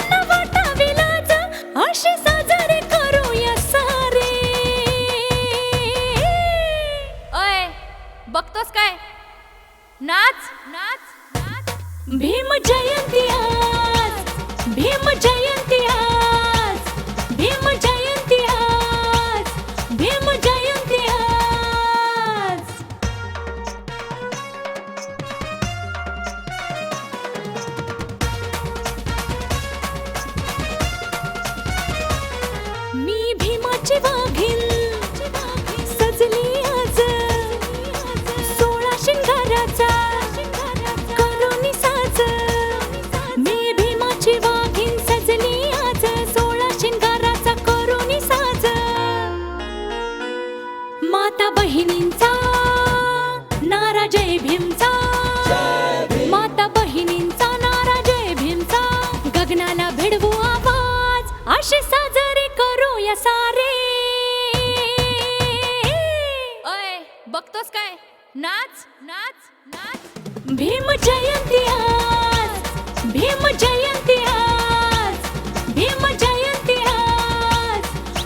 त्यांना वाटावी लाज अशी साजरे करूया सारे. ओय बघतोस काय? नाच नाच नाच. भीम जयंती आज, भीम जयंती आज, भीम जयंती आज, भीम जयंती आज. मी भीमाची वाघीण सजली आज, 16 शिंगाराचा करोनी साज. मी भीमाची वाघीण सजली आज, 16 शिंगाराचा करोनी साज. माता बहिणींचा नारा जय भीमचा, माता बहिणींचा नारा जय भीमचा. गगनाला भिडवू आवाज असे साजरे करूया सारे. ओय बघतोस काय? नाच नाच नाच. भीम जयंती आज, भीम जयंती आज, भीम जयंती आज,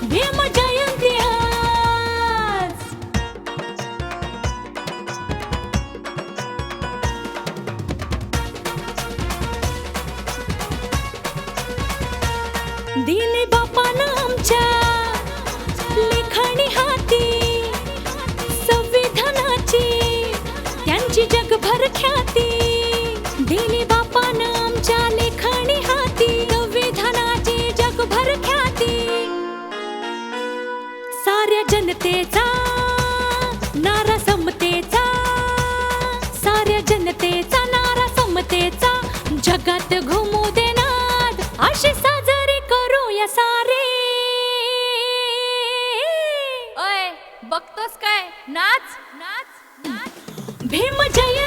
भीम जयंती आज. दिली बापानं आमच्या लेखणी हाती संविधानाची त्यांची जगभर ख्याती. दिली बापानं आमच्या लेखणी हाती संविधानाची जगभर ख्याती. साऱ्या जनतेचा नारा समतेचा, साऱ्या जनतेचा नारा समतेचा. जगात घुमू दे नाद असे साजरे करूया सारे. ओय बघतोस काय? नाच नाच नाच. भीम जय